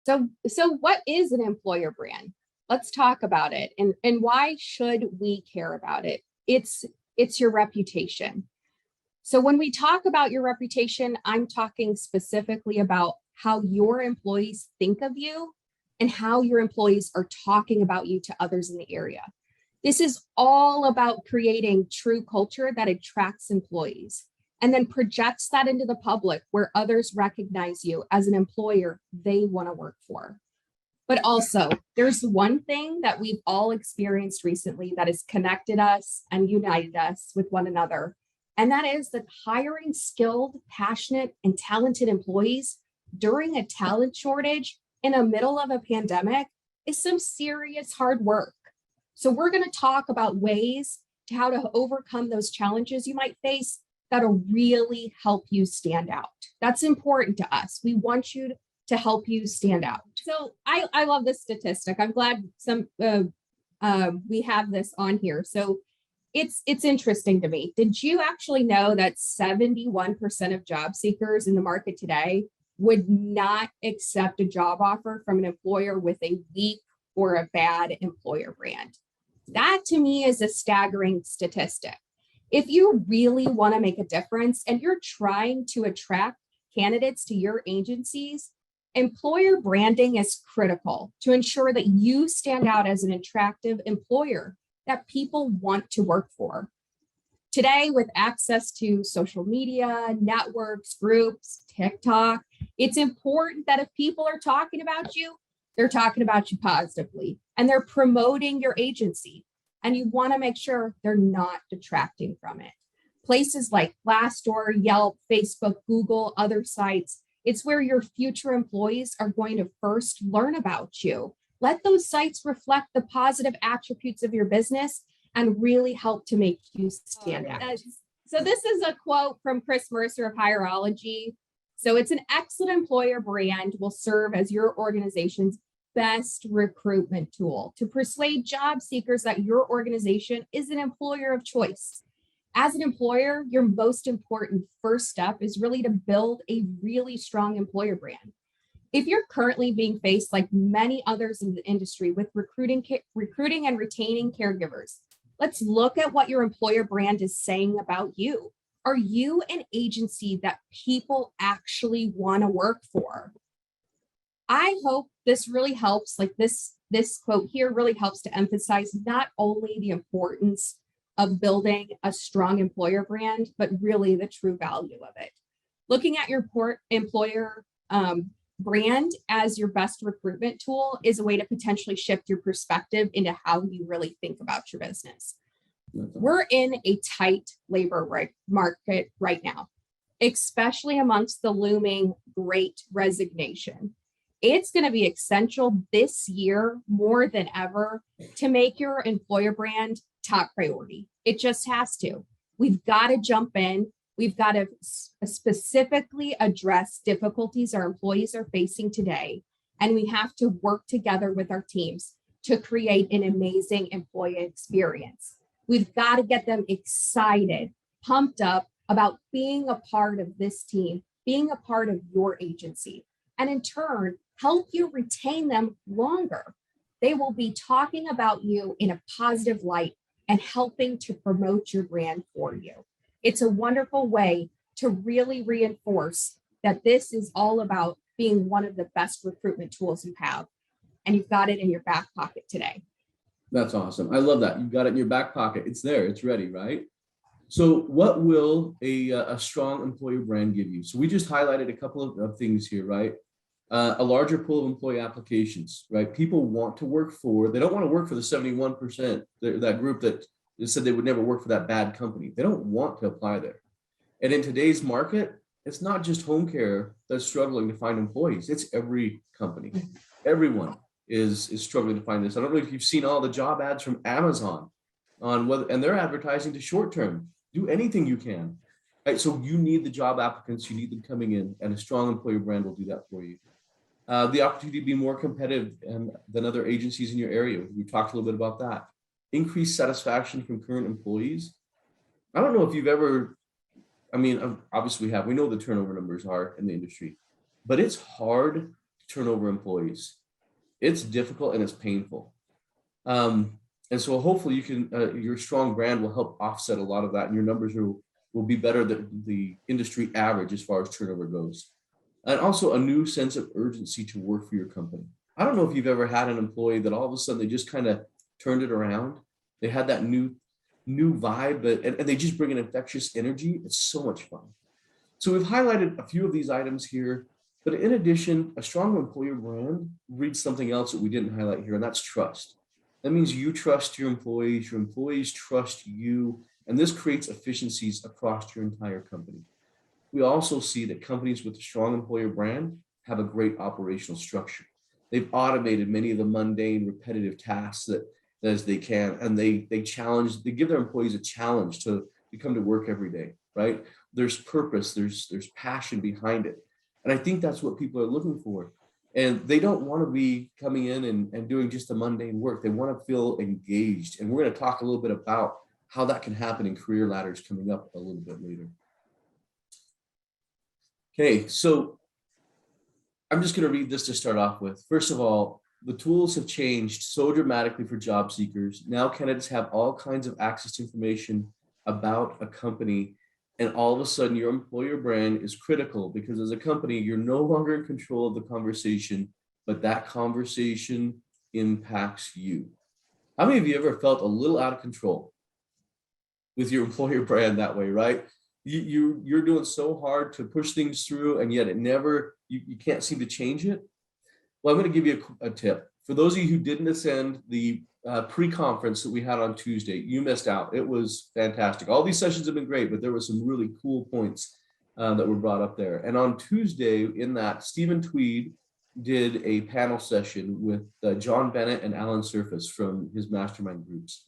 So what is an employer brand? Let's talk about it, and why should we care about it? It's your reputation. So when we talk about your reputation, I'm talking specifically about how your employees think of you and how your employees are talking about you to others in the area. This is all about creating true culture that attracts employees and then projects that into the public where others recognize you as an employer they want to work for. But also, there's one thing that we've all experienced recently that has connected us and united us with one another. And that is that hiring skilled, passionate, and talented employees during a talent shortage in the middle of a pandemic is some serious hard work. So we're going to talk about ways to how to overcome those challenges you might face that'll really help you stand out. That's important to us. We want you to help you stand out. So I love this statistic. I'm glad we have this on here. So it's interesting to me. Did you actually know that 71% of job seekers in the market today would not accept a job offer from an employer with a weak or a bad employer brand? That to me is a staggering statistic. If you really want to make a difference and you're trying to attract candidates to your agencies, employer branding is critical to ensure that you stand out as an attractive employer that people want to work for. Today, with access to social media, networks, groups, TikTok, it's important that if people are talking about you, they're talking about you positively and they're promoting your agency. And you want to make sure they're not detracting from it. Places like Glassdoor, Yelp, Facebook, Google, other sites, it's where your future employees are going to first learn about you. Let those sites reflect the positive attributes of your business and really help to make you stand out. So this is a quote from Chris Mercer of Hireology. So it's an excellent employer brand will serve as your organization's best recruitment tool to persuade job seekers that your organization is an employer of choice. As an employer, your most important first step is really to build a really strong employer brand. If you're currently being faced, like many others in the industry, with recruiting and retaining caregivers, let's look at what your employer brand is saying about you. Are you an agency that people actually want to work for? I hope this really helps, like this quote here really helps to emphasize not only the importance of building a strong employer brand, but really the true value of it. Looking at your employer brand as your best recruitment tool is a way to potentially shift your perspective into how you really think about your business. We're in a tight labor market right now, especially amongst the looming Great Resignation. It's going to be essential this year more than ever to make your employer brand top priority. It just has to. We've got to jump in. We've got to specifically address difficulties our employees are facing today. And we have to work together with our teams to create an amazing employee experience. We've got to get them excited, pumped up about being a part of this team, being a part of your agency, and in turn, help you retain them longer. They will be talking about you in a positive light and helping to promote your brand for you. It's a wonderful way to really reinforce that this is all about being one of the best recruitment tools you have, and you've got it in your back pocket today. That's awesome. I love that. You've got it in your back pocket. It's there. It's ready, right? So what will a strong employer brand give you? So we just highlighted a couple of things here, right? A larger pool of employee applications, right? People want to work for, they don't want to work for the 71%, that group that said they would never work for that bad company. They don't want to apply there. And in today's market, it's not just home care that's struggling to find employees. It's every company. Everyone is struggling to find this. I don't know if you've seen all the job ads from Amazon on whether, and they're advertising to short-term. Do anything you can. Right? So you need the job applicants, you need them coming in, and a strong employer brand will do that for you. The opportunity to be more competitive than other agencies in your area. We talked a little bit about that. Increased satisfaction from current employees. I don't know if you've ever, I mean, obviously we know the turnover numbers are in the industry, but it's hard turn over employees. It's difficult and it's painful. And so hopefully you can, your strong brand will help offset a lot of that, and your numbers will be better than the industry average as far as turnover goes. And also a new sense of urgency to work for your company. I don't know if you've ever had an employee that all of a sudden they just kind of turned it around. They had that new vibe, and they just bring an infectious energy. It's so much fun. So we've highlighted a few of these items here, but in addition, a strong employer brand reads something else that we didn't highlight here, and that's trust. That means you trust your employees trust you, and this creates efficiencies across your entire company. We also see that companies with a strong employer brand have a great operational structure. They've automated many of the mundane, repetitive tasks that as they can, and they give their employees a challenge to come to work every day, right? There's purpose, there's passion behind it. And I think that's what people are looking for. And they don't want to be coming in and doing just the mundane work. They want to feel engaged. And we're going to talk a little bit about how that can happen in career ladders coming up a little bit later. Okay, so I'm just going to read this to start off with. First of all, the tools have changed so dramatically for job seekers. Now candidates have all kinds of access to information about a company, and all of a sudden your employer brand is critical, because as a company, you're no longer in control of the conversation, but that conversation impacts you. How many of you ever felt a little out of control with your employer brand that way, right? You're doing so hard to push things through, and yet you can't seem to change it. Well, I'm going to give you a tip. For those of you who didn't attend the pre-conference that we had on Tuesday, you missed out. It was fantastic. All these sessions have been great, but there were some really cool points that were brought up there. And on Tuesday, in that, Stephen Tweed did a panel session with John Bennett and Alan Surface from his mastermind groups.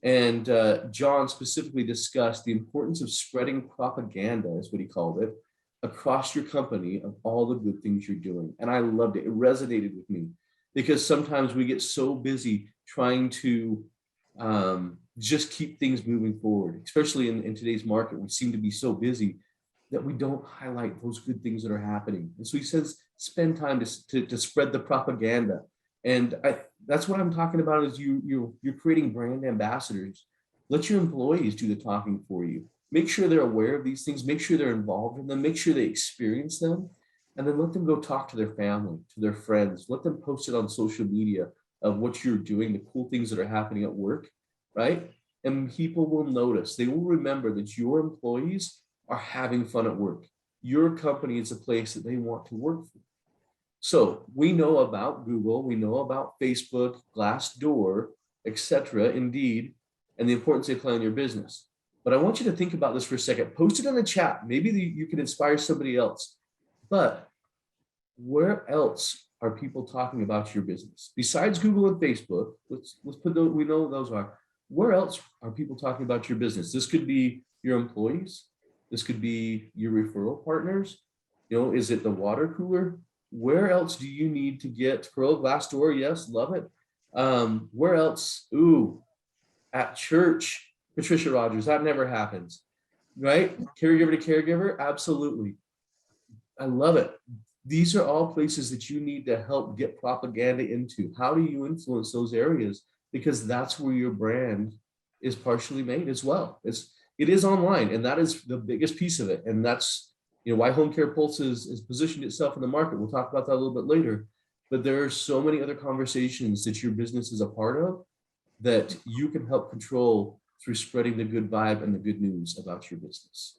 And John specifically discussed the importance of spreading propaganda, is what he called it, across your company of all the good things you're doing. And I loved it. It resonated with me, because sometimes we get so busy trying to just keep things moving forward, especially in today's market. We seem to be so busy that we don't highlight those good things that are happening. And so he says, spend time to spread the propaganda. And that's what I'm talking about, is you're creating brand ambassadors. Let your employees do the talking for you. Make sure they're aware of these things, make sure they're involved in them, make sure they experience them, and then let them go talk to their family, to their friends. Let them post it on social media of what you're doing, the cool things that are happening at work, right? And people will notice. They will remember that your employees are having fun at work. Your company is a place that they want to work for. So we know about Google, we know about Facebook, Glassdoor, etc., Indeed, and the importance they play in your business. But I want you to think about this for a second. Post it in the chat. Maybe you can inspire somebody else. But where else are people talking about your business? Besides Google and Facebook, let's put those, we know those are. Where else are people talking about your business? This could be your employees. This could be your referral partners. Is it the water cooler? Where else do you need to get Pearl Glassdoor? Yes, love it. Where else? Ooh, at church. Patricia Rogers, that never happens, right? Caregiver to caregiver, absolutely. I love it. These are all places that you need to help get propaganda into. How do you influence those areas? Because that's where your brand is partially made as well. It is online, and that is the biggest piece of it. And that's why Home Care Pulse has positioned itself in the market. We'll talk about that a little bit later. But there are so many other conversations that your business is a part of that you can help control through spreading the good vibe and the good news about your business.